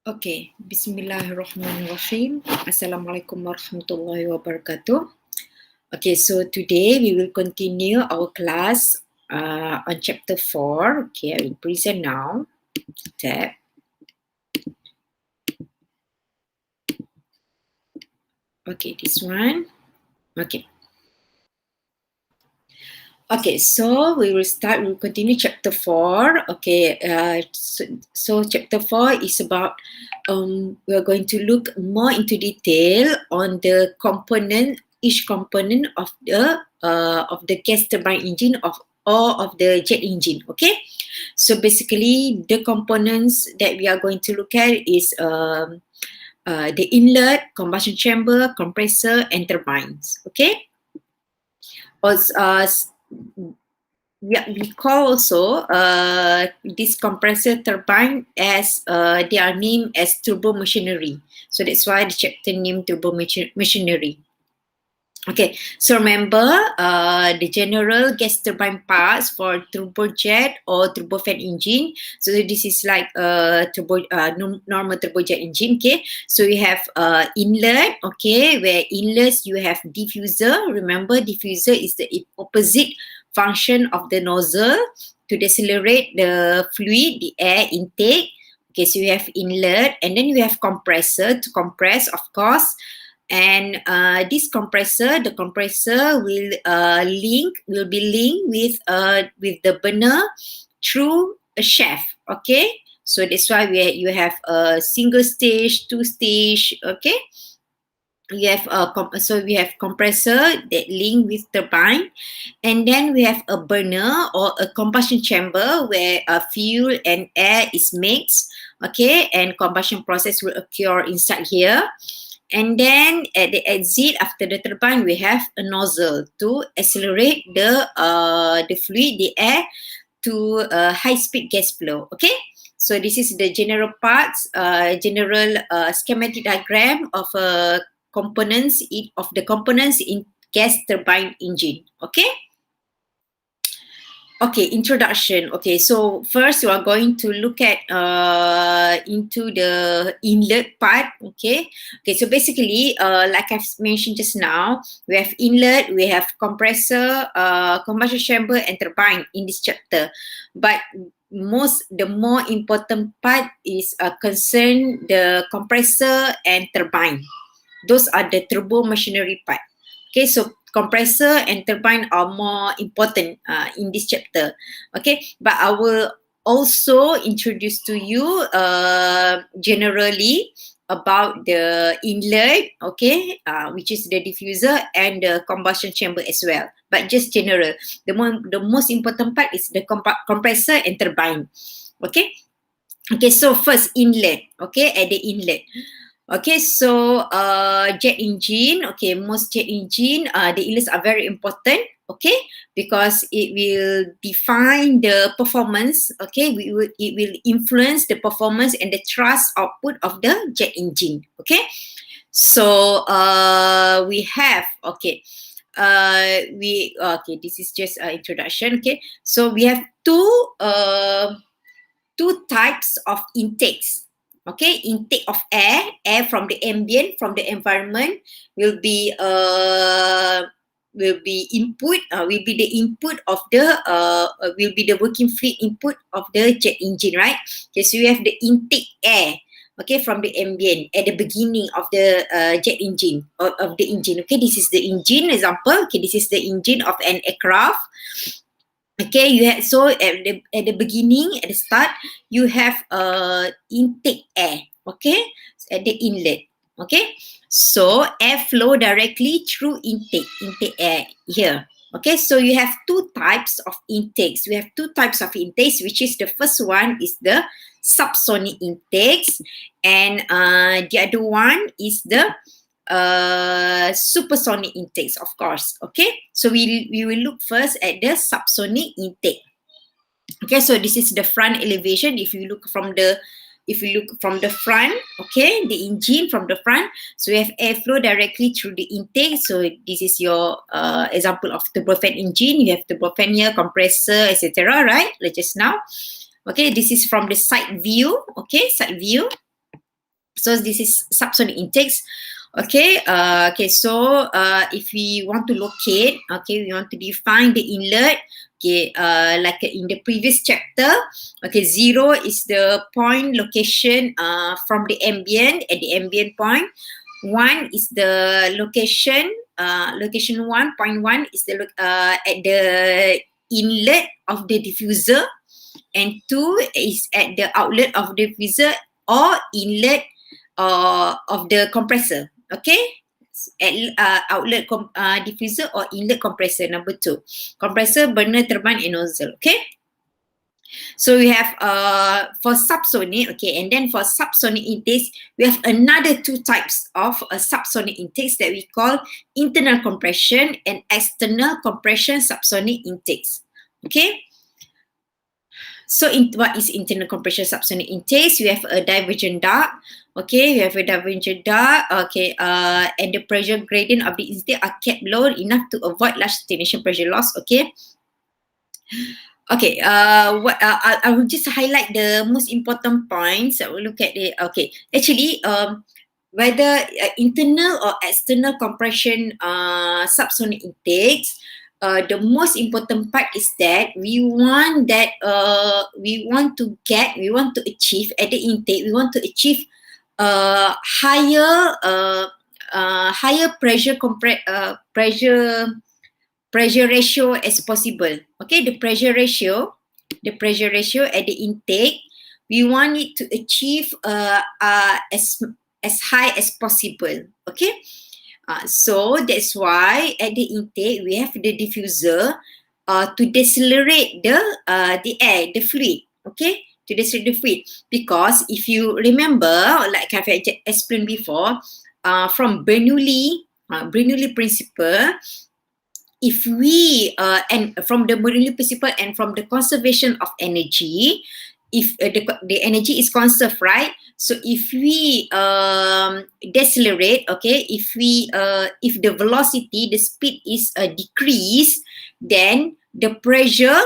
Okay, Bismillahirrahmanirrahim. Assalamualaikum warahmatullahi wabarakatuh. Okay, so today we will continue our class on chapter 4. Okay, I will present now. Tab. Okay, this one. Okay. Okay, so we will continue chapter 4. Okay, so chapter 4 is about, we are going to look more into detail on the component, each component of the gas turbine engine or of the jet engine, okay? So basically, the components that we are going to look at is the inlet, combustion chamber, compressor, and turbines, okay? We call also this compressor turbine as they are named as turbomachinery. So that's why the chapter named turbomachinery. Okay, so remember the general gas turbine parts for turbojet or turbofan engine. So this is like a normal turbojet engine. Okay, so we have inlet. Okay, where inlets you have diffuser. Remember, diffuser is the opposite function of the nozzle to decelerate the fluid, the air intake. Okay, so you have inlet, and then you have compressor to compress, of course. And this compressor, the compressor will be linked with the burner through a shaft. Okay, so that's why you have a single stage, two stage. Okay, we have so we have compressor that link with turbine, and then we have a burner or a combustion chamber where fuel and air is mixed. Okay, and combustion process will occur inside here. And then at the exit after the turbine, we have a nozzle to accelerate the fluid, the air, to high speed gas flow. Okay, so this is the general parts, general schematic diagram of components in gas turbine engine. Okay. Okay, introduction. Okay, so first we are going to look at into the inlet part. Okay, so basically, like I've mentioned just now, we have inlet, we have compressor, combustion chamber, and turbine in this chapter. But the more important part is concern the compressor and turbine. Those are the turbo machinery part. Okay, so compressor and turbine are more important in this chapter. Okay, but I will also introduce to you generally about the inlet, okay, which is the diffuser, and the combustion chamber as well. But just general. The most important part is the compressor and turbine. Okay. Okay, so first inlet. Okay, at the inlet. Okay, so jet engine, okay, most jet engine, the inlets are very important, okay, because it will define the performance, okay, it will influence the performance and the thrust output of the jet engine, okay. So we have, okay, this is just an introduction, okay. So we have two types of intakes. Okay, intake of air from the ambient, from the environment will be input, will be the input of the will be the working fluid input of the jet engine, right? Okay, so you have the intake air, okay, from the ambient at the beginning of the jet engine of the engine. Okay, this is the engine example. Okay, this is the engine of an aircraft. Okay, you have, so at the beginning, at the start, you have intake air. Okay, at the inlet. Okay, so air flow directly through intake air here. Okay, so you have two types of intakes. We have two types of intakes, which is the first one is the subsonic intakes, and the other one is the supersonic intakes, of course. Okay, so we will look first at the subsonic intake. Okay, so this is the front elevation. If you look from the front, okay, the engine from the front, so we have airflow directly through the intake. So this is your example of turbofan engine. You have turbofan here, compressor, etc., right, like just now. Okay, this is from the side view. Okay, side view. So this is subsonic intakes. Okay, so if we want to locate, we want to define the inlet, like in the previous chapter, zero is the point location from the ambient, at the ambient point. One is the location, location one, point one is the at the inlet of the diffuser, and two is at the outlet of the diffuser or inlet of the compressor. Okay, at outlet diffuser or inlet compressor. Number two, compressor, burner, turbine, and nozzle. Okay, so we have for subsonic. Okay, and then for subsonic intakes, we have another two types of subsonic intakes that we call internal compression and external compression subsonic intakes. Okay. So what is internal compression subsonic intakes? We have a divergent duct. Okay, we have a divergent duct. Okay, and the pressure gradient of the intake are kept low enough to avoid large stagnation pressure loss. Okay. Okay, I will just highlight the most important points. I will look at it. Okay, actually, whether internal or external compression subsonic intakes, the most important part is that we want to achieve at the intake, we want to achieve higher pressure ratio as possible. Okay, the pressure ratio at the intake, we want it to achieve as high as possible. Okay, so that's why at the intake we have the diffuser to decelerate the air, the fluid. Okay, to decelerate the fluid, because if you remember, like I've explained before, from Bernoulli principle, if we and from the Bernoulli principle and from the conservation of energy, if the energy is conserved, right? So if we decelerate, okay, if the velocity, the speed is decreased, then the pressure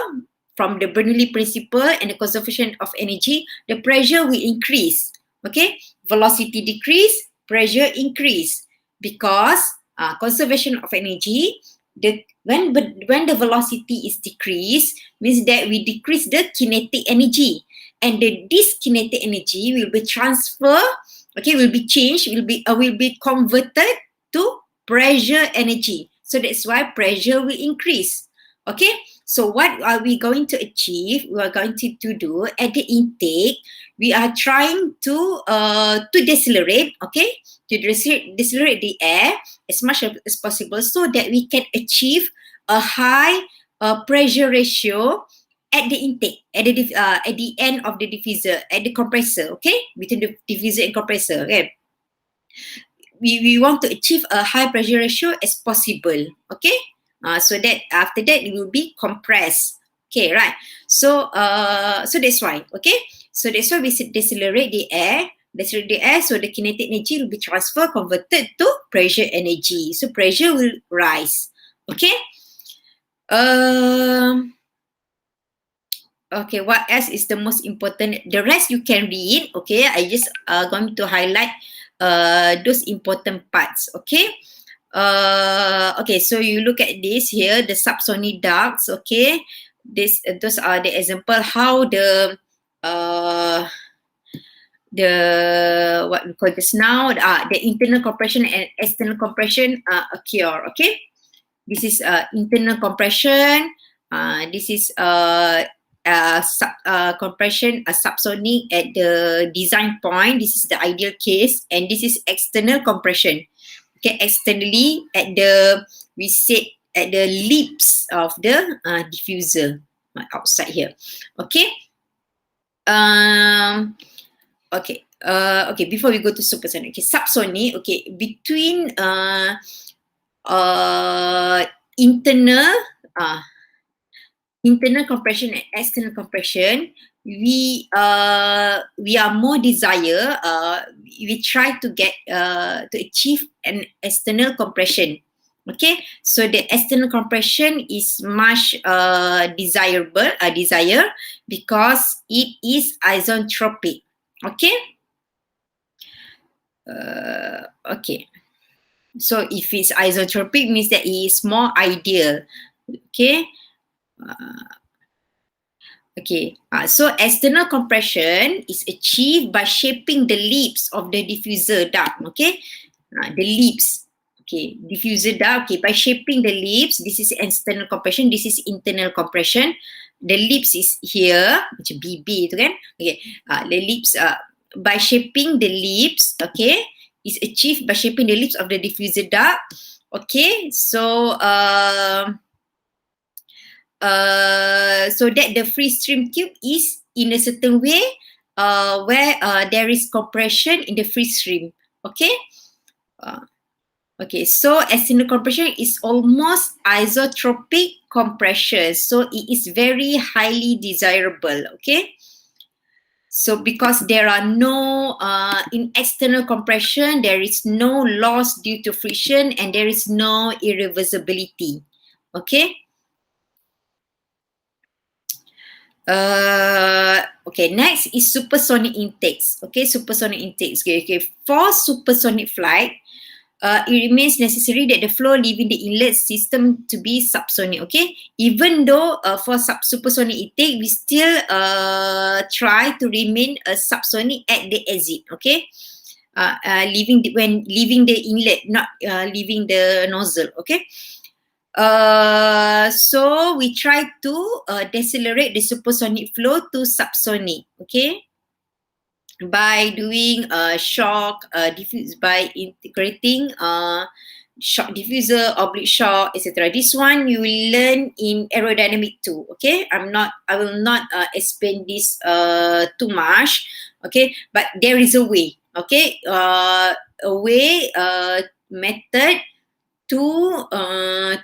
from the Bernoulli principle and the conservation of energy, the pressure will increase. Okay, velocity decrease, pressure increase, because conservation of energy, when the velocity is decreased, means that we decrease the kinetic energy, and this kinetic energy will be transferred, okay, will be changed, will be converted to pressure energy. So that's why pressure will increase. Okay, so what are we going to achieve? We are going to do at the intake, we are trying to decelerate, okay, to decelerate the air as much as possible, so that we can achieve a high pressure ratio at the intake, at the end of the diffuser, at the compressor. Okay, between the diffuser and compressor. Okay, we want to achieve a high pressure ratio as possible. Okay, so that after that it will be compressed. Okay, right. So so that's why. Okay, so that's why we decelerate the air. So the kinetic energy will be transferred, converted to pressure energy. So pressure will rise. Okay. Okay, what else is the most important? The rest you can read. Okay, I just going to highlight those important parts. Okay. Okay, so you look at this here, the subsonic ducts. Okay, those are the example how the what we call this now, the internal compression and external compression occur. Okay, this is internal compression. This is compression subsonic at the design point. This is the ideal case, and this is external compression. Okay, externally at the, we said, at the lips of the diffuser outside here. Okay. Okay. Okay. Before we go to supersonic, okay, subsonic. Okay, between internal compression and external compression, we are more desire. We try to get to achieve an external compression. Okay, so the external compression is much desire because it is isentropic. Okay, Okay. So if it's isotropic, means that it is more ideal. Okay. So external compression is achieved by shaping the lips of the diffuser duct. Okay, the lips. Okay, diffuser duct. Okay, by shaping the lips, this is external compression. This is internal compression. The lips is here, macam BB tu kan. Okay, the lips. By shaping the lips, okay, is achieved by shaping the lips of the diffuser duct. Okay, so that the free stream tube is in a certain way where there is compression in the free stream. Okay. Okay, so external compression is almost isotropic compression, so it is very highly desirable. Okay. So because there are no in external compression, there is no loss due to friction and there is no irreversibility. Okay. Okay, next is supersonic intakes. Okay, supersonic intakes. Okay. For supersonic flight, it remains necessary that the flow leaving the inlet system to be subsonic. Okay, even though for supersonic intake, we still try to remain subsonic at the exit. Okay, when leaving the inlet, not leaving the nozzle. Okay. So we try to decelerate the supersonic flow to subsonic, okay, by doing shock diffuse, by integrating shock diffuser, oblique shock, etc. This one you will learn in aerodynamic too. Okay, I will not explain this too much. Okay, but there is a way. Okay, a way method to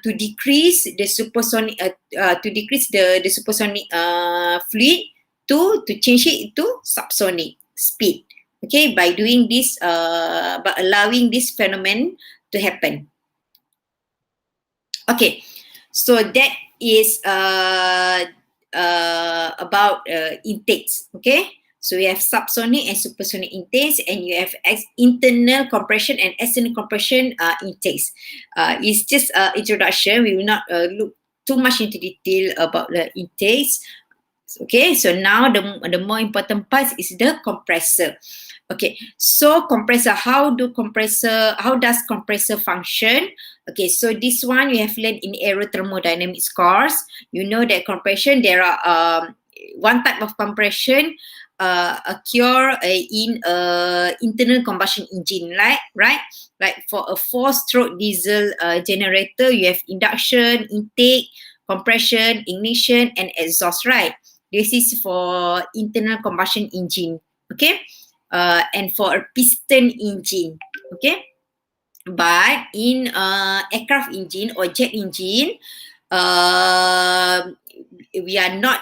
decrease the supersonic the supersonic fluid to change it to subsonic speed. Okay, by doing this by allowing this phenomenon to happen. Okay, so that is about intakes. Okay, so we have subsonic and supersonic intakes, and you have internal compression and external compression intakes. It's just introduction. We will not look too much into detail about the intakes. Okay, so now the more important part is the compressor. Okay, so compressor, how does compressor function? Okay, so this one you have learned in aerothermodynamics course. You know that compression, there are one type of compression occur in internal combustion engine, right? Like for a 4-stroke diesel generator, you have induction, intake, compression, ignition, and exhaust, right? This is for internal combustion engine, okay? And for a piston engine, okay? But in aircraft engine or jet engine, we are not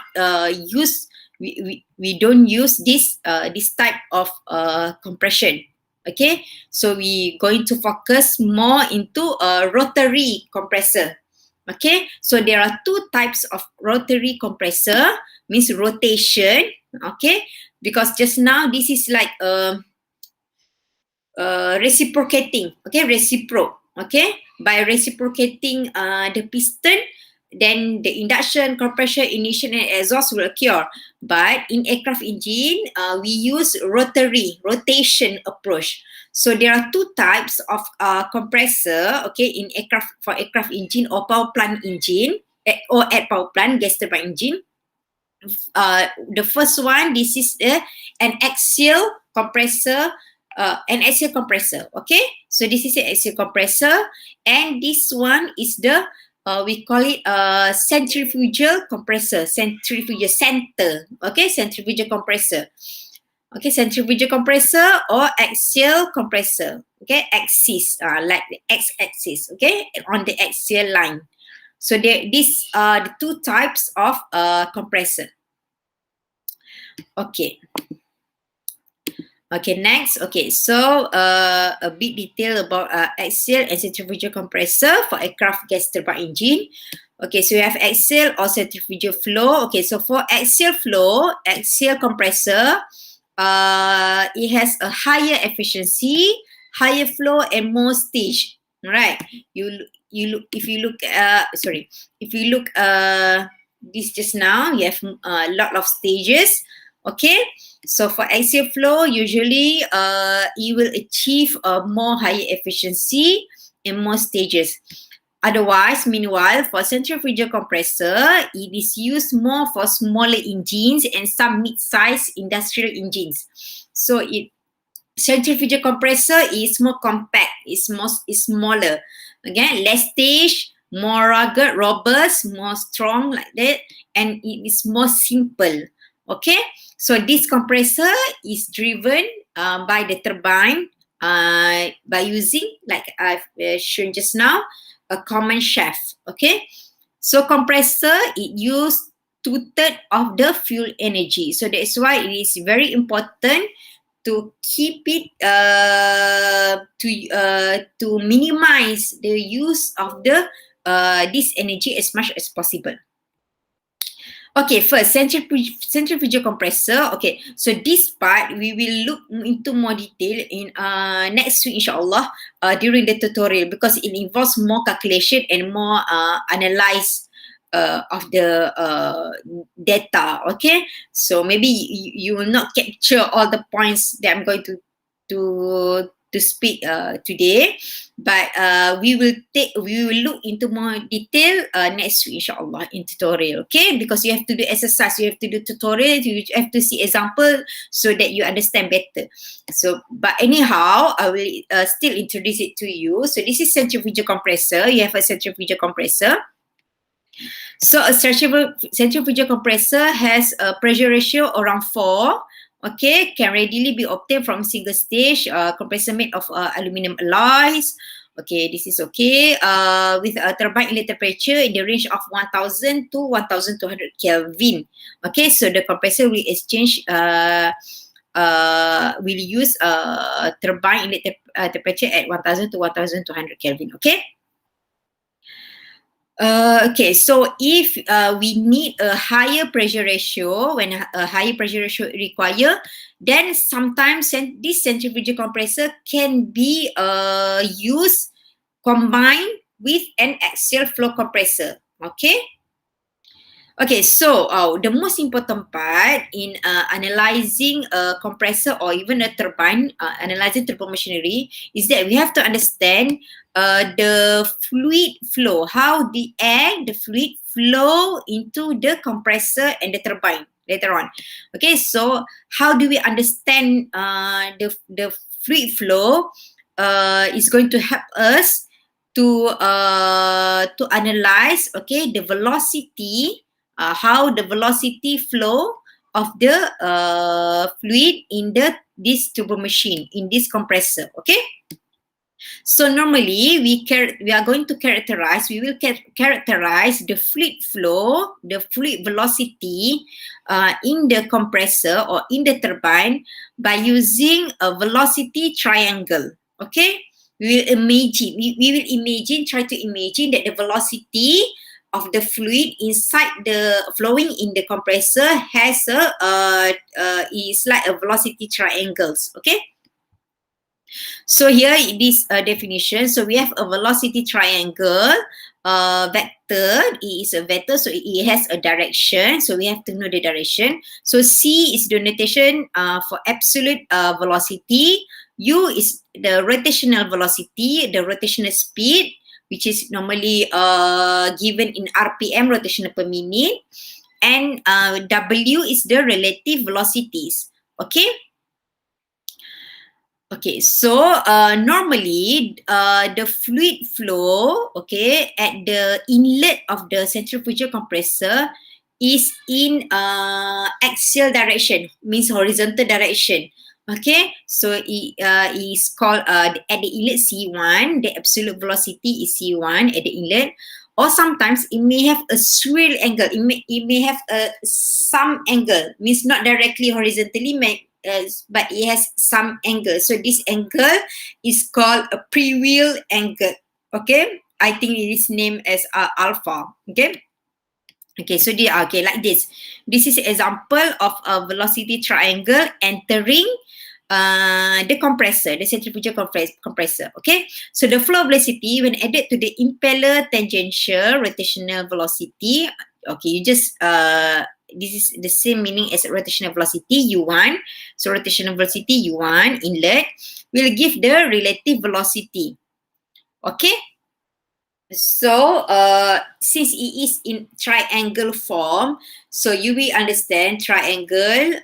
we don't use this type of compression. Okay, so we going to focus more into a rotary compressor. Okay, so there are two types of rotary compressor, means rotation. Okay, because just now this is like reciprocating. Okay, by reciprocating the piston, then the induction, compression, ignition, and exhaust will occur. But in aircraft engine, we use rotation approach. So there are two types of compressor, okay, in for aircraft engine or power plant engine, or at power plant gas turbine engine. The first one, this is an axial compressor. Okay, so this is an axial compressor, and this one is the we call it centrifugal compressor, centrifugal center. Okay, centrifugal compressor. Okay, centrifugal compressor or axial compressor. Okay, axis, like the x-axis. Okay, on the axial line. So these are the two types of compressor. Okay. Okay, next. Okay, so a bit detail about axial and centrifugal compressor for aircraft gas turbine engine. Okay, so we have axial or centrifugal flow. Okay, so for axial flow, axial compressor, it has a higher efficiency higher flow and more stage. Right? You look if you look sorry if you look this just now, you have a lot of stages. Okay, so for axial flow, usually it will achieve a more higher efficiency and more stages. Otherwise, meanwhile, for centrifugal compressor, it is used more for smaller engines and some mid-sized industrial engines. So centrifugal compressor is more compact, is smaller, okay, less stage, more rugged, robust, more strong like that, and it is more simple. Okay, so this compressor is driven by the turbine by using, like I've shown just now, a common shaft. Okay, so compressor, it use 2/3 of the fuel energy, so that's why it is very important to keep it to minimize the use of the this energy as much as possible. Okay, first centrifugal compressor. Okay, so this part we will look into more detail in next week, inshallah, during the tutorial, because it involves more calculation and more analyze of the data. Okay, so maybe you will not capture all the points that I'm going to speak today, but we will look into more detail next week, inshallah, in tutorial. Okay, because you have to do exercise, you have to do tutorial, you have to see example so that you understand better. So but anyhow, I will still introduce it to you. So this is centrifugal compressor. You have a centrifugal compressor. So a centrifugal compressor has a pressure ratio around 4. Okay, can readily be obtained from single stage compressor made of aluminum alloys. Okay, this is okay. With a turbine inlet temperature in the range of 1000 to 1200 Kelvin. Okay, so the compressor will exchange will use turbine inlet temperature at 1000 to 1200 Kelvin. Okay. Okay, so if we need a higher pressure ratio, when a higher pressure ratio required, then sometimes this centrifugal compressor can be used combined with an axial flow compressor. Okay. Okay, so the most important part in analyzing a compressor or even a turbine, analyzing turbomachinery, is that we have to understand the fluid flow, how the fluid flow into the compressor and the turbine later on. Okay, so how do we understand the fluid flow is going to help us to analyze, okay, the velocity, how the velocity flow of the fluid in this turbo machine, in this compressor. Okay, so normally we are going to characterize, we will characterize the fluid flow, the fluid velocity in the compressor or in the turbine by using a velocity triangle. Okay, we will imagine, try to imagine that the velocity of the fluid inside the flowing in the compressor has is like a velocity triangles. Okay, so here it is a definition. So we have a velocity triangle vector. It is a vector, so it has a direction. So we have to know the direction. So C is the notation for absolute velocity. U is the rotational velocity, the rotational speed, which is normally given in RPM, rotational per minute. And W is the relative velocities. Okay. Okay, so normally the fluid flow, okay, at the inlet of the centrifugal compressor is in axial direction, means horizontal direction. Okay, so it is called at the inlet C1, the absolute velocity is C1 at the inlet, or sometimes it may have a swirl angle. It may have some angle, means not directly horizontally, but it has some angle. So this angle is called a pre-wheel angle. Okay, I think it is named as alpha. Okay. Okay, so they are okay like this. This is example of a velocity triangle entering the compressor, the centrifugal compressor. Okay, so the flow velocity when added to the impeller tangential rotational velocity. Okay, you just this is the same meaning as rotational velocity U1. So rotational velocity U1 inlet will give the relative velocity. Okay, so since it is in triangle form, so you will understand triangle.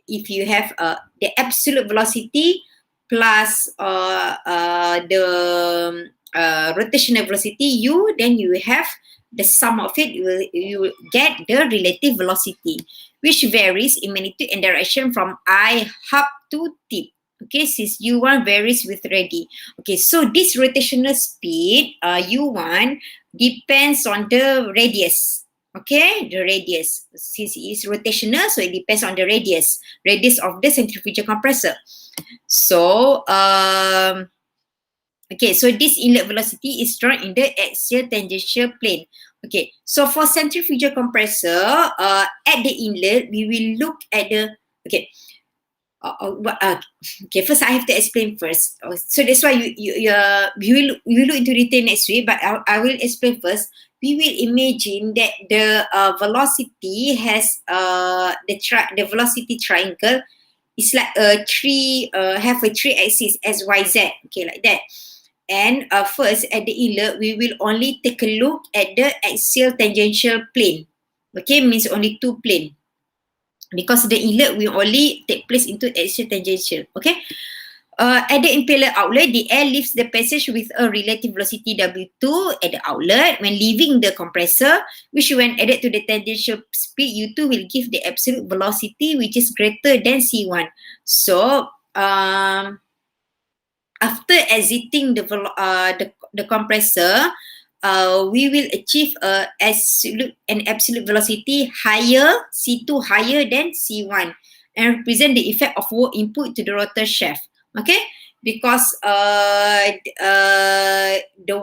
If you have the absolute velocity plus the rotational velocity u, then you have the sum of it. You will get the relative velocity, which varies in magnitude and direction from I up to tip. Okay, since u1 varies with radii. Okay, so this rotational speed u1 depends on the radius. Okay, the radius. Since it is rotational, so it depends on the radius of the centrifugal compressor. So okay, so this inlet velocity is drawn in the axial tangential plane. Okay, so for centrifugal compressor, at the inlet, we will look at the, okay, okay, first I have to explain first. So that's why we will look into detail next week, but I will explain first. We will imagine that the velocity has the velocity triangle is like a three have a three axis x, y, z. Okay, like that. And first at the inlet, we will only take a look at the axial tangential plane. Okay, means only two plane, because the inlet will only take place into axial tangential. Okay. At the impeller outlet, the air leaves the passage with a relative velocity W2 at the outlet when leaving the compressor, which when added to the tangential speed U2 will give the absolute velocity which is greater than C1. So, after exiting the compressor, we will achieve an absolute velocity higher, C2 higher than C1, and represent the effect of work input to the rotor shaft. Okay, because the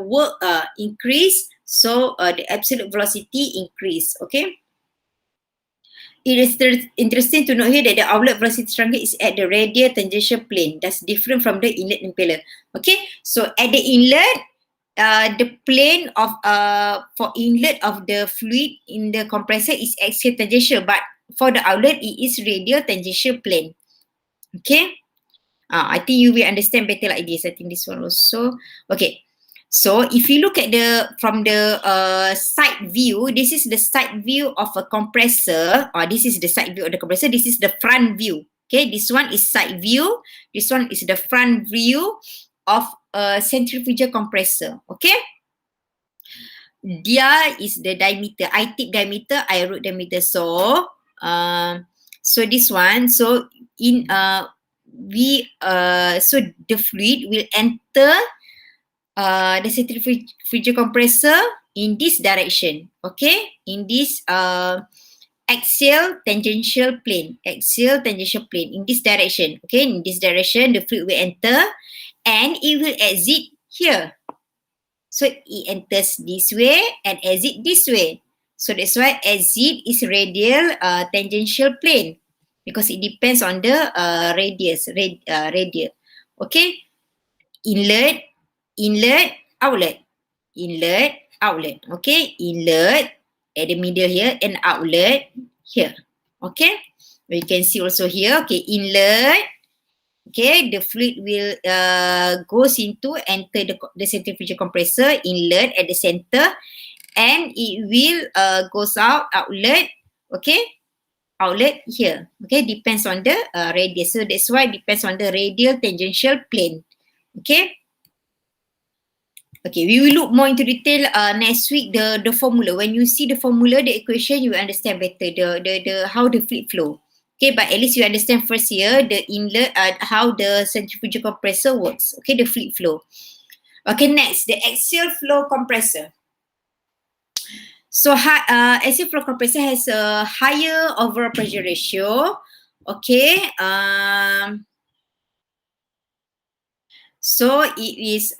work increase, so the absolute velocity increase. Okay. It is interesting to note here that the outlet velocity triangle is at the radial tangential plane. That's different from the inlet impeller. Okay, so at the inlet, the plane of for inlet of the fluid in the compressor is axial tangential, but for the outlet, it is radial tangential plane. Okay, I think you will understand better like this. I think this one also. Okay. So if you look at from the side view, this is the side view of a compressor. Or this is the side view of the compressor. This is the front view. Okay, this one is side view. This one is the front view of a centrifugal compressor. Okay. Dia is the diameter. I tip diameter, I root diameter. So, so this one. So so the fluid will enter the centrifugal compressor in this direction. Okay, in this axial tangential plane. In this direction. Okay, in this direction, the fluid will enter and it will exit here. So it enters this way and exit this way. So that's why exit is radial tangential plane, because it depends on the radius. Okay, inlet, outlet, okay, inlet at the middle here and outlet here. Okay, we can see also here. Okay, inlet, okay, the fluid will goes into enter the centrifugal compressor, inlet at the center, and it will goes outlet. Okay, outlet here. Okay, depends on the radius. So that's why it depends on the radial tangential plane. Okay. Okay, we will look more into detail next week. The formula. When you see the formula, the equation, you will understand better the how the fluid flow. Okay, but at least you understand first here the inlet, how the centrifugal compressor works. Okay, the fluid flow. Okay, next the axial flow compressor. So axial flow compressor has a higher overall pressure ratio. Okay. So it is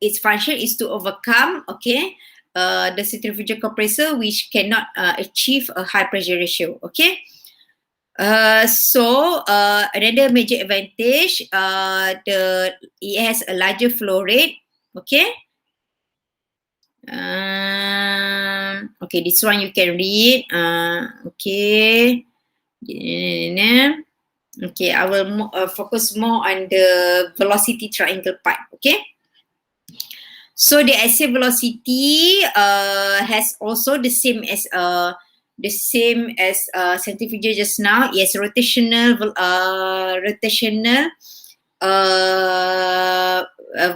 its function is to overcome, okay, the centrifugal compressor which cannot achieve a high pressure ratio. Okay. Another major advantage, it has a larger flow rate. Okay. Okay, this one you can read. Okay. Okay, I will focus more on the velocity triangle part. Okay. So the axial velocity has also the same as centrifugal just now. Yes,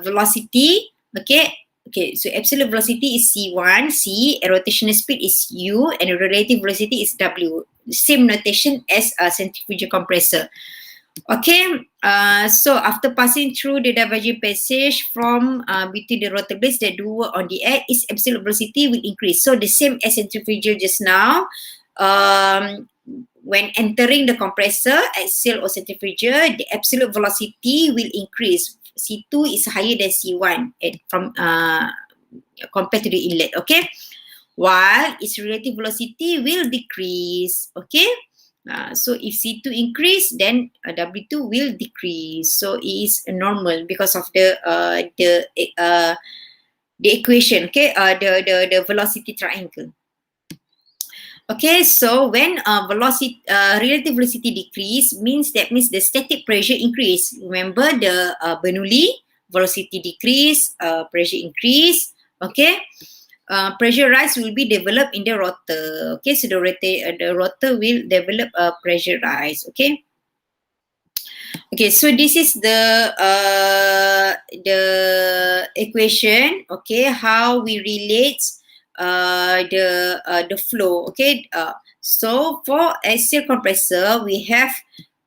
velocity. Okay. Okay, so absolute velocity is C1, C, and rotational speed is U, and relative velocity is W. Same notation as a centrifugal compressor. Okay, so after passing through the diverging passage from between the rotor blades that do work on the air, its absolute velocity will increase. So the same as centrifugal just now, when entering the compressor, axial or centrifugal, the absolute velocity will increase. C2 is higher than C1 from compared to the inlet. Okay, while its relative velocity will decrease. Okay. So if C2 increase, then W2 will decrease. So it is normal because of the equation. Okay, the velocity triangle. Okay, so when relative velocity decrease means the static pressure increase. Remember the Bernoulli, velocity decrease, pressure increase. Okay. Pressure rise will be developed in the rotor. Okay, so the rotor will develop a pressure rise. Okay. Okay, so this is the equation. Okay, how we relate the flow. Okay, so for axial compressor we have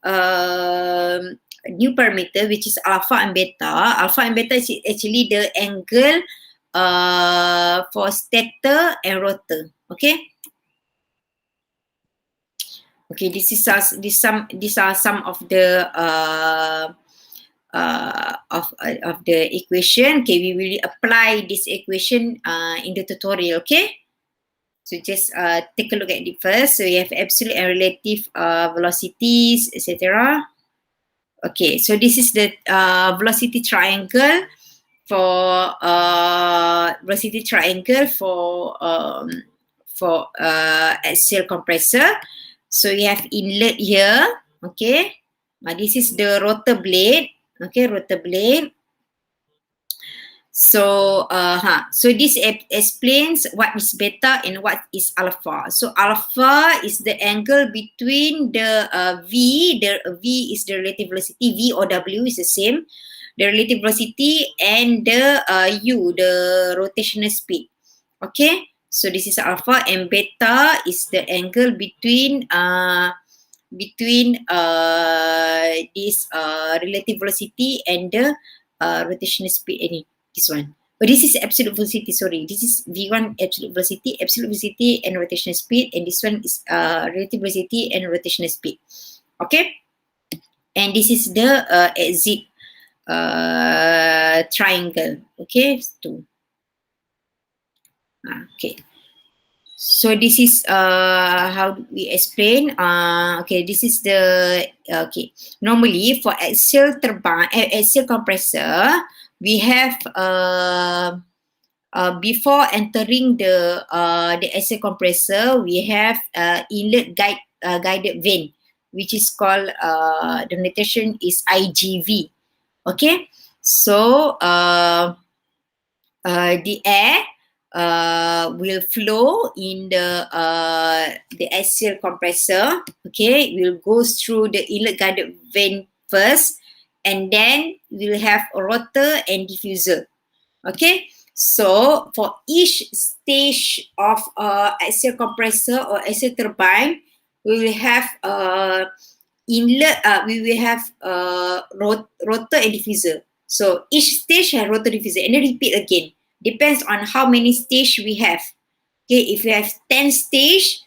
a new parameter which is alpha and beta. Alpha and beta is actually the angle for stator and rotor. Okay. Okay, these are some of the of the equation. Okay, we will apply this equation in the tutorial. Okay, so just take a look at it first. So we have absolute and relative velocities, etc. Okay, so this is the velocity triangle for axial compressor. So you have inlet here. Okay, this is the rotor blade. Okay, rotor blade. So so this explains what is beta and what is alpha. So alpha is the angle between the V. The V is the relative velocity. V or W is the same. The relative velocity and the U, the rotational speed. Okay, so this is alpha, and beta is the angle between this relative velocity and the rotational speed. This one. But this is absolute velocity. Sorry, this is V1 absolute velocity, and rotational speed, and this one is relative velocity and rotational speed. Okay, and this is the exit triangle. Okay, okay. So this is how we explain. Okay, this is the okay. Normally for axial turbine, axial compressor, we have before entering the axial compressor, we have inlet guided vane, which is called the notation is IGV. Okay, so the air will flow in the axial compressor. Okay, will go through the inlet guided vane first, and then we'll have a rotor and diffuser. Okay, so for each stage of axial compressor or axial turbine, we will have inlet. We will have rotor and diffuser. So each stage has rotor diffuser, and then repeat again. Depends on how many stage we have. Okay, if we have 10 stage,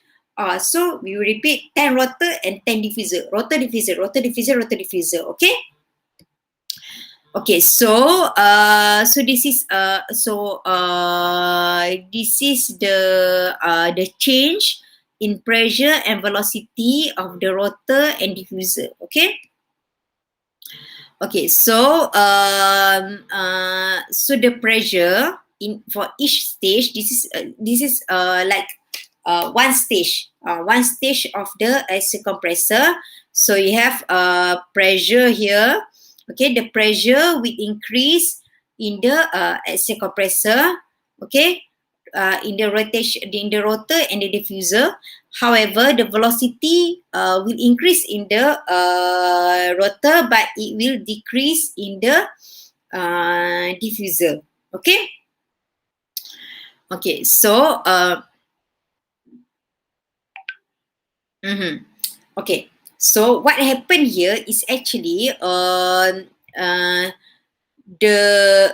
so we will repeat 10 rotor and 10 diffuser. Rotor diffuser, rotor diffuser, rotor diffuser. Okay. Okay, so this is this is the change in pressure and velocity of the rotor and diffuser. Okay. Okay, so so the pressure in for each stage, this is like one stage of the AC compressor. So you have pressure here. Okay, the pressure will increase in the AC compressor. Okay, in the rotation, in the rotor and the diffuser. However, the velocity will increase in the rotor, but it will decrease in the diffuser. Okay. Okay. So okay. So what happened here is actually the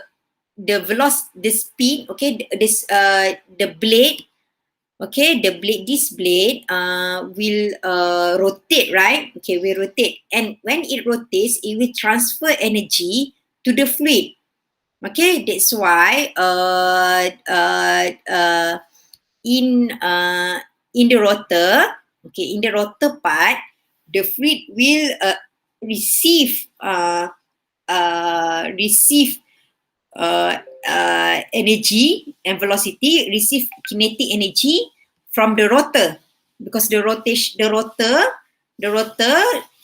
the speed. Okay, this the blade. Okay, this blade will rotate, right? Okay, will rotate, and when it rotates, it will transfer energy to the fluid. Okay, that's why in the rotor, okay, in the rotor part, the fluid will receive receive uh, energy and velocity, receive kinetic energy from the rotor, because the rotor,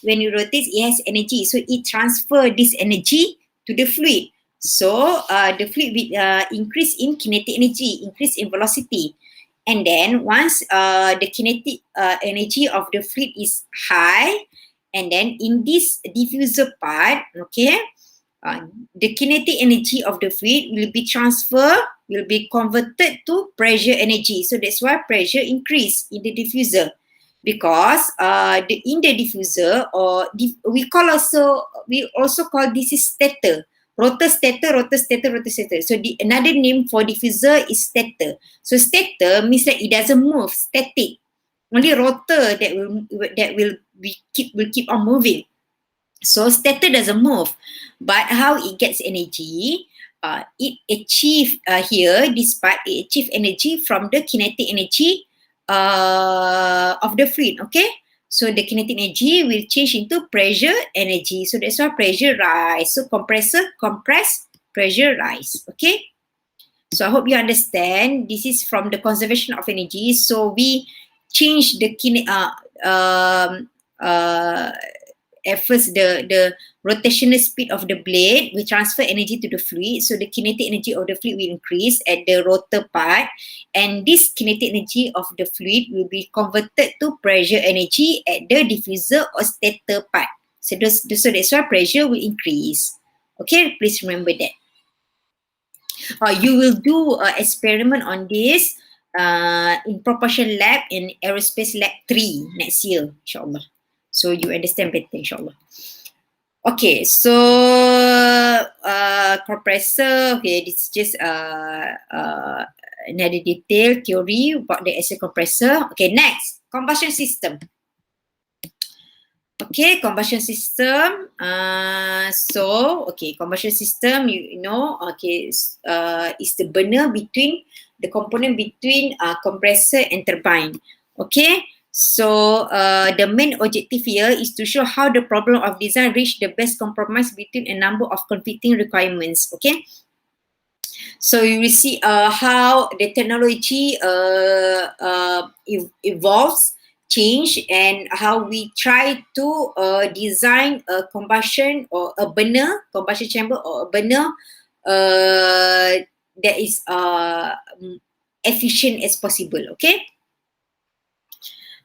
when it rotates, it has energy, so it transfer this energy to the fluid. So the fluid will increase in kinetic energy, increase in velocity, and then once the kinetic energy of the fluid is high, and then in this diffuser part, okay, the kinetic energy of the fluid will be transferred, will be converted to pressure energy. So that's why pressure increase in the diffuser, because in the diffuser, or we also call this is stator, rotor stator, rotor stator, rotor stator. So another name for diffuser is stator. So stator means that it doesn't move, static. Only rotor will keep on moving. So stator doesn't move, but how it gets energy, it achieve here, this part, it achieve energy from the kinetic energy of the fluid. Okay, so the kinetic energy will change into pressure energy. So that's why pressure rise. So compressor compress, pressure rise. Okay, so I hope you understand. This is from the conservation of energy. So we change the at first the rotational speed of the blade will transfer energy to the fluid, so the kinetic energy of the fluid will increase at the rotor part, and this kinetic energy of the fluid will be converted to pressure energy at the diffuser or stator part. So that's why pressure will increase. Okay, please remember that. You will do experiment on this in propulsion lab in aerospace lab 3 next year, inshallah. So you understand better, inshallah. Okay, so compressor. Okay, this is just another detail theory about the AC compressor. Okay, next, combustion system. Okay, combustion system. Okay, combustion system, you know, okay, is the burner between the component between compressor and turbine. Okay, so the main objective here is to show how the problem of design reach the best compromise between a number of conflicting requirements. Okay, so you will see how the technology evolves, change, and how we try to design a combustion or a burner, combustion chamber or a burner that is efficient as possible. Okay.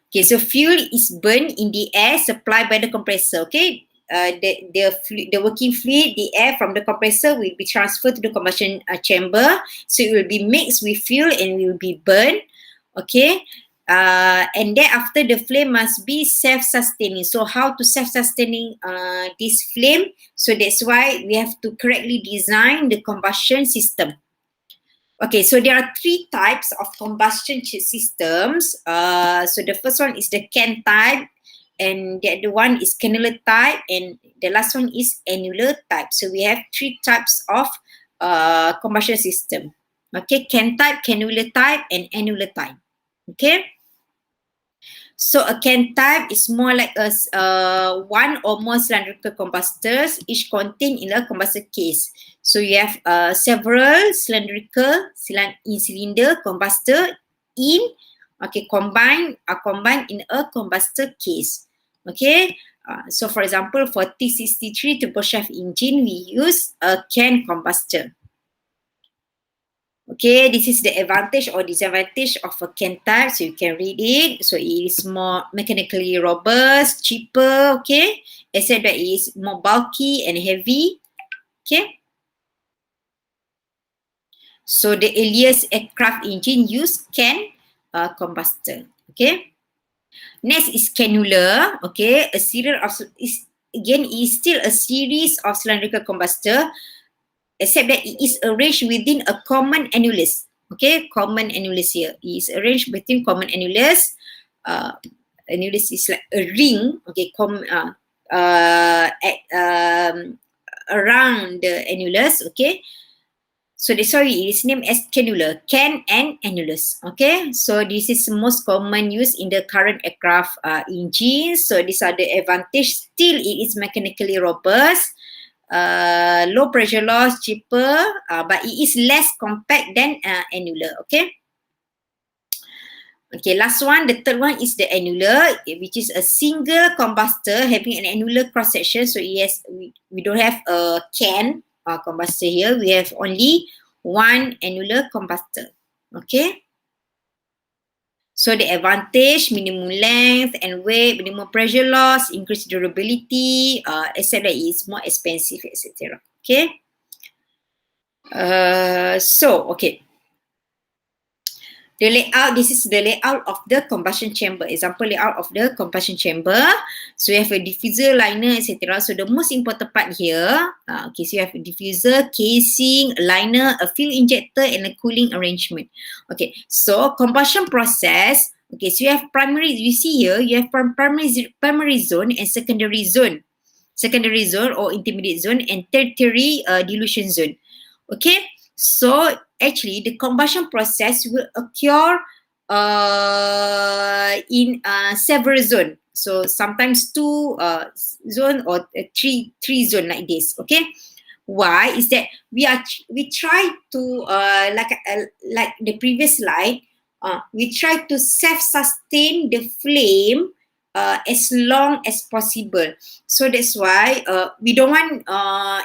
Okay, so fuel is burned in the air supplied by the compressor. Okay, the working fluid, the air from the compressor will be transferred to the combustion chamber. So it will be mixed with fuel and will be burned. Okay, and thereafter the flame must be self-sustaining. So how to self-sustaining this flame? So that's why we have to correctly design the combustion system. Okay, so there are 3 types of combustion systems. So the first one is the can type, and the other one is cannula type, and the last one is annular type. So we have 3 types of combustion system. Okay, can type, cannula type, and annular type. Okay. So a can type is more like a one or more cylindrical combustors, each contained in a combustor case. So you have several cylindrical in cylinder combustor in combined in a combustor case. Okay. So for example, for T63 turboshaft engine, we use a can combustor. Okay, this is the advantage or disadvantage of a can type. So you can read it. So it is more mechanically robust, cheaper, okay, except that it is more bulky and heavy. Okay. So the earliest aircraft engine used can combustor. Okay. Next is cannula. Okay, a series of is still a series of cylindrical combustor, except that it is arranged within a common annulus. Okay, common annulus here. It is arranged between common annulus. Annulus is like a ring. Okay, around the annulus. Okay, so that's why it is named as cannula, can and annulus. Okay, so this is most common use in the current aircraft engines. So these are the advantage. Still, it is mechanically robust. Low pressure loss, cheaper, but it is less compact than annular. Okay. Okay, last one, the third one is the annular, which is a single combustor having an annular cross section. So yes, we don't have a can combustor here. We have only one annular combustor. Okay. So the advantage, minimum length and weight, minimum pressure loss, increased durability, except that it's more expensive, etc. Okay. Okay. The layout, this is the layout of the combustion chamber. Example layout of the combustion chamber. So you have a diffuser, liner, etc. So the most important part here, okay, so you have a diffuser, casing, a liner, a fuel injector, and a cooling arrangement. Okay, so combustion process. Okay, so you have primary, you see here, you have primary zone and secondary zone. Secondary zone or intermediate zone and tertiary dilution zone. Okay, so actually the combustion process will occur in several zones. So sometimes two zone or three zone like this. Okay, why is that we try to like the previous slide, we try to self-sustain the flame as long as possible. So that's why we don't want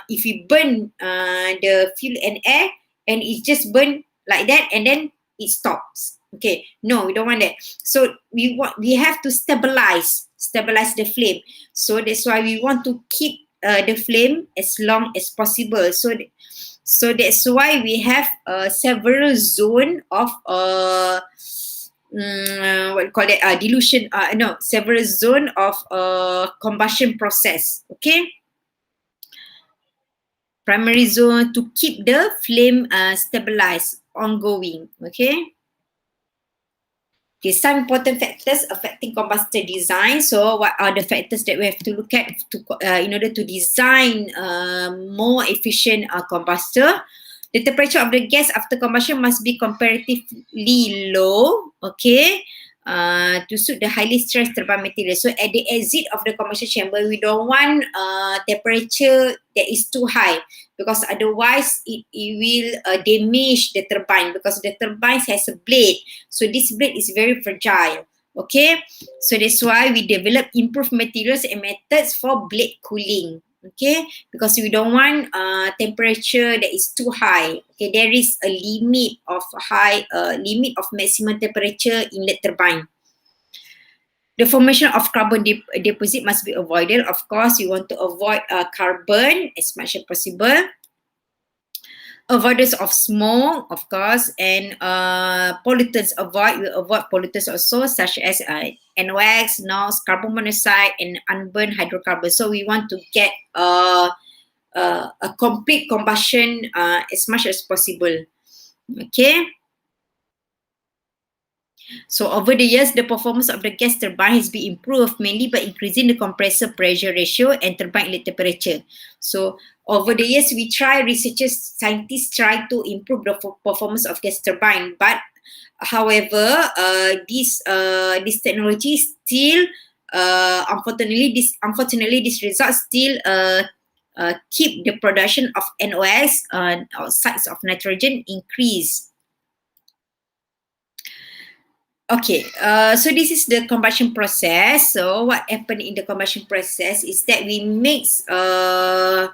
if we burn the fuel and air and it just burn like that and then it stops. Okay, no, we don't want that. So we have to stabilize the flame. So that's why we want to keep the flame as long as possible. So that's why we have several zone of what you call it, dilution, several zone of combustion process. Okay, primary zone to keep the flame stabilized, ongoing. Okay. Okay, some important factors affecting combustor design. So what are the factors that we have to look at in order to design more efficient combustor? The temperature of the gas after combustion must be comparatively low, okay, to suit the highly stressed turbine material. So at the exit of the combustion chamber, we don't want temperature that is too high, because otherwise it will damage the turbine, because the turbine has a blade. So this blade is very fragile. Okay, so that's why we develop improved materials and methods for blade cooling. Okay, because we don't want temperature that is too high. Okay, there is a limit of limit of maximum temperature in the turbine. The formation of carbon deposit must be avoided. Of course, we want to avoid carbon as much as possible. Avoidance of smoke, of course, and pollutants. We avoid pollutants also, such as NOx, NOx, carbon monoxide, and unburned hydrocarbons. So we want to get a complete combustion as much as possible. Okay. So over the years, the performance of the gas turbine has been improved mainly by increasing the compressor pressure ratio and turbine inlet temperature. So over the years, scientists try to improve the performance of gas turbine, but However, this technology still, unfortunately, this result still keep the production of NOx, oxides of nitrogen, increase. Okay, so this is the combustion process. So what happened in the combustion process is that we mix the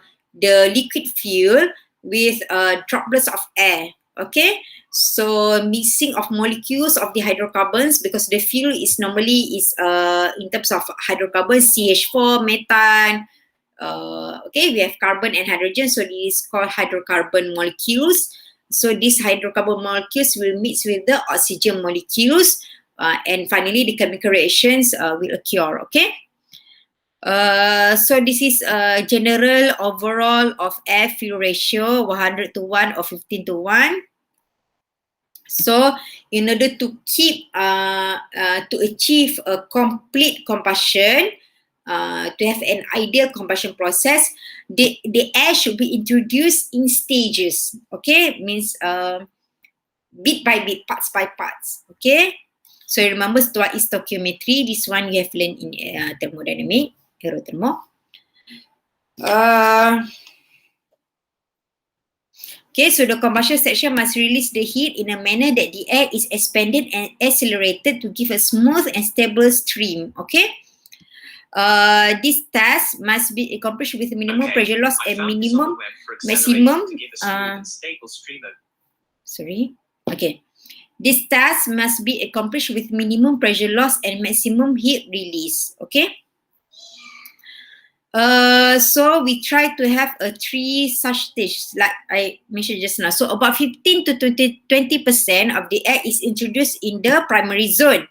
liquid fuel with droplets of air. Okay, so mixing of molecules of the hydrocarbons, because the fuel is normally in terms of hydrocarbons, CH4, methane. Okay, we have carbon and hydrogen, so this is called hydrocarbon molecules. So these hydrocarbon molecules will mix with the oxygen molecules, and finally the chemical reactions will occur. Okay. So this is a general overall of air fuel ratio 100 to 1 or 15 to 1. So in order to keep to achieve a complete combustion, to have an ideal combustion process, the air should be introduced in stages. Okay, means bit by bit, parts by parts. Okay, so remember what is stoichiometry? This one you have learned in thermodynamic, aerothermo. Okay, so the combustion section must release the heat in a manner that the air is expanded and accelerated to give a smooth and stable stream. Okay. This task must be accomplished with minimum pressure loss and maximum. Sorry. Okay. This task must be accomplished with minimum pressure loss and maximum heat release. Okay. So we try to have a 3 such stages like I mentioned just now. So about 15 to 20% of the air is introduced in the primary zone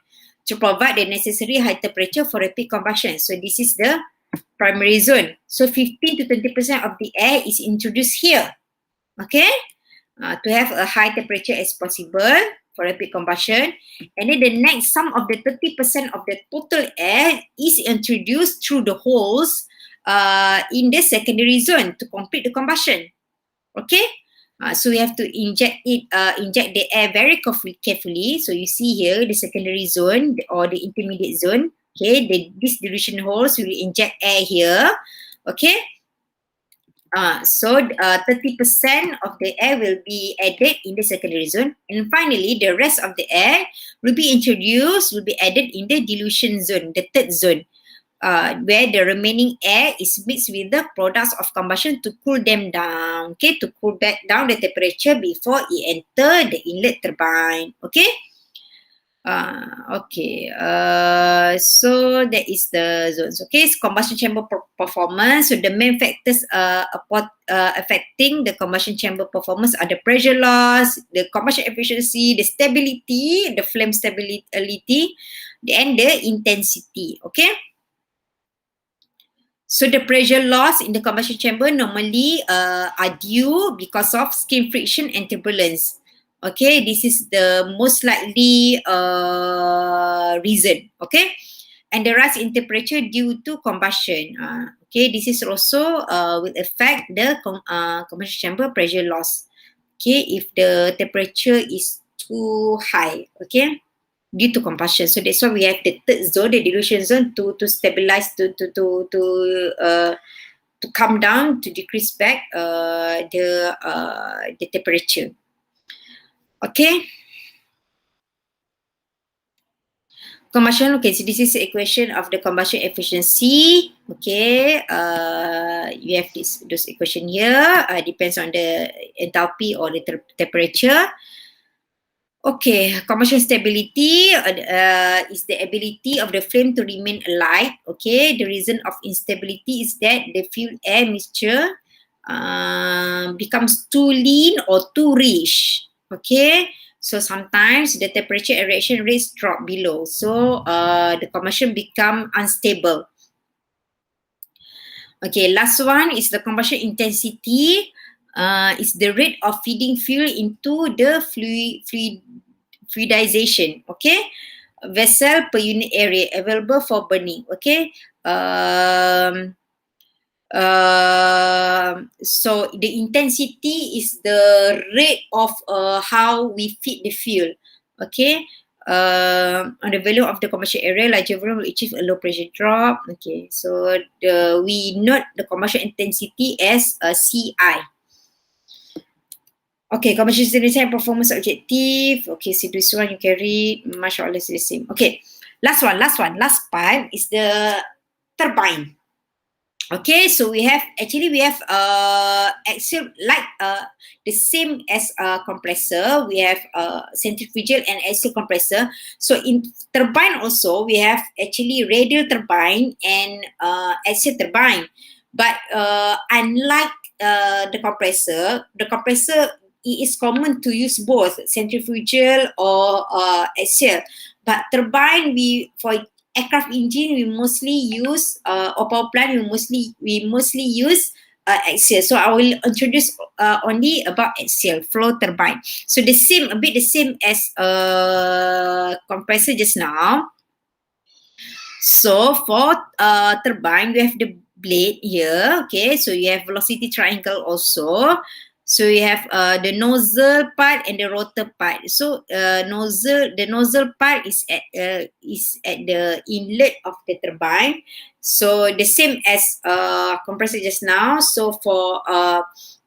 to provide the necessary high temperature for rapid combustion. So this is the primary zone. So 15 to 20% of the air is introduced here. Okay, to have a high temperature as possible for rapid combustion. And then the next, some of the 30% of the total air is introduced through the holes in the secondary zone to complete the combustion. Okay, so we have to inject the air very carefully. So you see here the secondary zone or the intermediate zone. Okay, these dilution holes will inject air here. Okay, so 30% of the air will be added in the secondary zone, and finally the rest of the air will be added in the dilution zone, the third zone, where the remaining air is mixed with the products of combustion to cool them down. Okay, to cool back down the temperature before it enter the inlet turbine. Okay. Okay. So that is the zones. Okay, so combustion chamber performance. So the main factors affecting the combustion chamber performance are the pressure loss, the combustion efficiency, the stability, the flame stability, and the intensity. Okay. So the pressure loss in the combustion chamber normally are due because of skin friction and turbulence. Okay, this is the most likely reason. Okay, and the rise in temperature due to combustion. Okay, this is also will affect the combustion chamber pressure loss. Okay, if the temperature is too high. Okay, due to combustion. So that's why we have the third zone, the dilution zone, to stabilize, to come down, to decrease back the temperature. Okay. Combustion. Okay, so this is the equation of the combustion efficiency. Okay, you have those equation here. Depends on the enthalpy or the temperature. Okay, combustion stability is the ability of the flame to remain alight. Okay, the reason of instability is that the fuel air mixture becomes too lean or too rich. Okay, so sometimes the temperature and reaction rates drop below. So the combustion become unstable. Okay, last one is the combustion intensity. Is the rate of feeding fuel into the fluidization. Okay, vessel per unit area available for burning. Okay, so the intensity is the rate of how we feed the fuel. Okay. On the value of the commercial area, larger volume will achieve a low pressure drop. Okay, so we note the commercial intensity as CI. Okay, commercial design performance objective. Okay, so this one you can read. MashaAllah, it's the same. Okay, last last part is the turbine. Okay, so we have axial like the same as compressor. We have centrifugal and axial compressor. So in turbine also we have actually radial turbine and axial turbine. But unlike the compressor it is common to use both centrifugal or axial. But turbine for aircraft engine we mostly use or power plant we mostly use axial. So I will introduce only about axial flow turbine. So a bit the same as compressor just now. So for turbine, we have the blade here. Okay, so you have velocity triangle also. So you have the nozzle part and the rotor part. So the nozzle part is at the inlet of the turbine. So the same as compressor just now. So for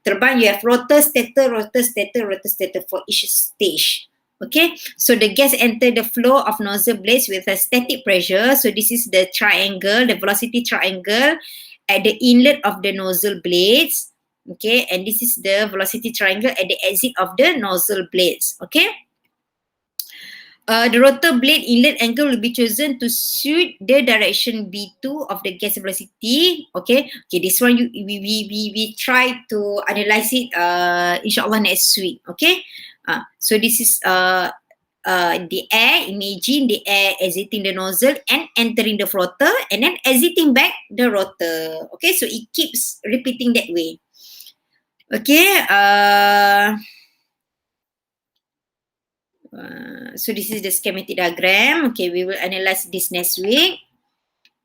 turbine, you have rotor, stator, rotor, stator, rotor, stator for each stage. Okay, so the gas enter the flow of nozzle blades with a static pressure. So this is the triangle, the velocity triangle at the inlet of the nozzle blades. Okay, and this is the velocity triangle at the exit of the nozzle blades. Okay. The rotor blade inlet angle will be chosen to suit the direction B2 of the gas velocity. Okay, this one we try to analyze it inshallah next week. Okay, so this is the air. Imagine the air exiting the nozzle and entering the rotor and then exiting back the rotor. Okay, so it keeps repeating that way. Okay, so this is the schematic diagram. Okay, we will analyze this next week.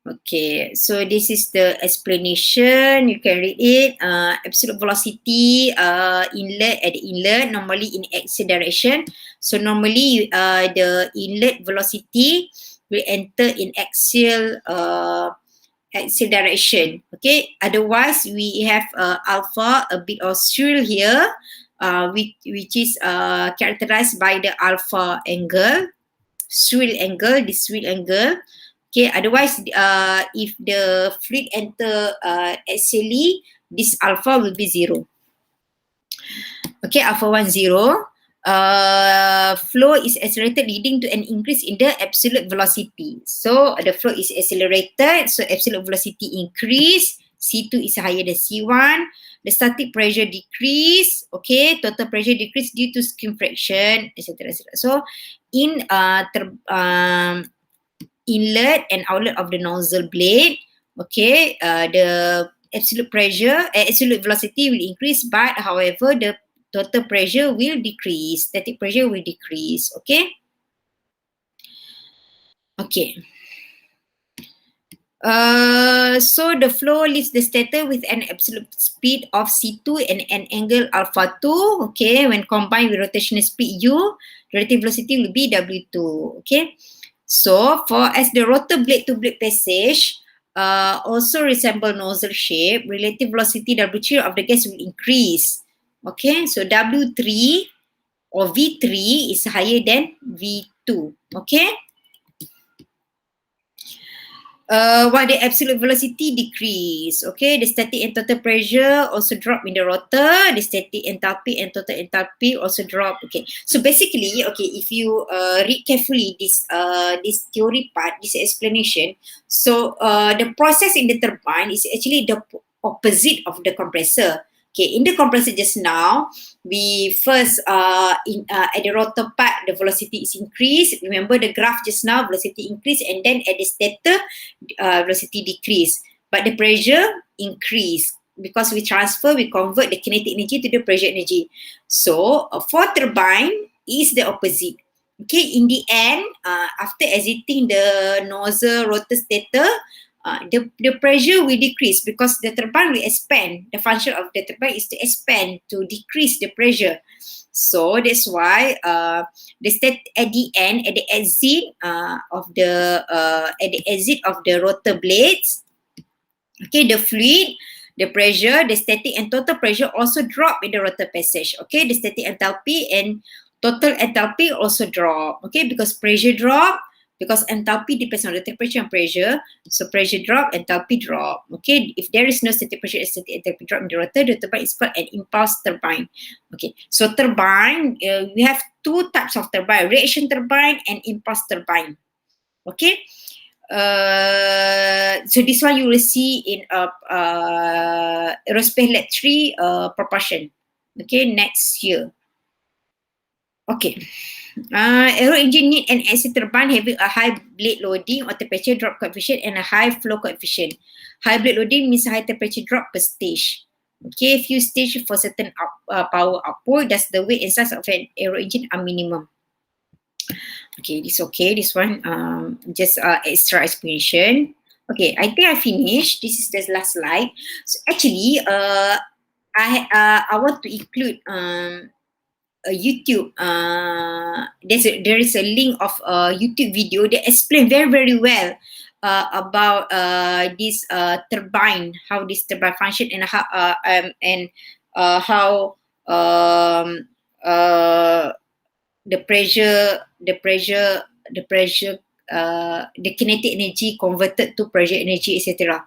Okay, so this is the explanation. You can read it. Absolute velocity inlet at the inlet normally in axial direction. So normally the inlet velocity will enter in axial direction. Okay, otherwise we have alpha a bit of swirl here. Which is characterized by the alpha angle, swirl angle, this swirl angle. Okay, otherwise, if the fluid enter axially, this alpha will be 0. Okay, alpha 1, 0. Flow is accelerated leading to an increase in the absolute velocity. So the flow is accelerated, so absolute velocity increase. C2 is higher than C1. The static pressure decrease. Okay, total pressure decrease due to skin fraction, etc. So in inlet and outlet of the nozzle blade, okay, the absolute velocity will increase, but however the total pressure will decrease, static pressure will decrease. Okay. Okay. So the flow leaves the stator with an absolute speed of C2 and an angle alpha 2. Okay, when combined with rotational speed U, relative velocity will be W2. Okay, so as the rotor blade to blade passage also resemble nozzle shape, relative velocity W3 of the gas will increase. Okay, so W3 or V3 is higher than V2. Okay. While the absolute velocity decrease, okay, the static and total pressure also drop in the rotor, the static enthalpy and total enthalpy also drop. Okay, so basically, okay, if you read carefully this theory part, this explanation, so the process in the turbine is actually the opposite of the compressor. Okay, in the compressor just now, we first at the rotor part, the velocity is increased. Remember the graph just now, velocity increase, and then at the stator, velocity decrease. But the pressure increase because we convert the kinetic energy to the pressure energy. So for turbine is the opposite. Okay, in the end, after exiting the nozzle, rotor, stator, the pressure will decrease because the turbine will expand. The function of the turbine is to expand, to decrease the pressure. So that's why at the end, at the exit of the rotor blades, okay, the fluid, the pressure, the static and total pressure also drop in the rotor passage. Okay, the static enthalpy and total enthalpy also drop. Okay, because pressure drop, because enthalpy depends on the temperature and pressure. So pressure drop, enthalpy drop. Okay, if there is no static pressure and static enthalpy drop in the rotor, the turbine is called an impulse turbine. Okay, so turbine, we have two types of turbine: reaction turbine and impulse turbine. Okay. So this one you will see in aerospace lab 3 propulsion. Okay, next year. Okay. Aero engine need an AC turbine having a high blade loading or temperature drop coefficient and a high flow coefficient. High blade loading means high temperature drop per stage. Okay, few stage for certain power output. Thus, the weight and size of an aero engine are minimum. Okay, this okay. This one just extra explanation. Okay, I think I finished. This is the last slide. So actually, I want to include a YouTube. There is a link of a YouTube video that explain very well about this turbine, how this turbine function, and how the pressure, the kinetic energy converted to pressure energy, etc.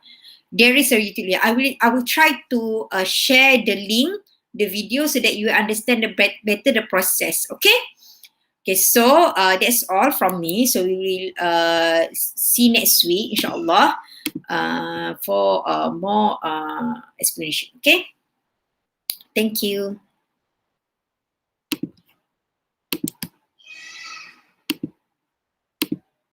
There is a utility. I will try to share the link, the video, so that you understand better the process. Okay. Okay. So that's all from me. So we will see next week, inshallah, for more explanation. Okay. Thank you.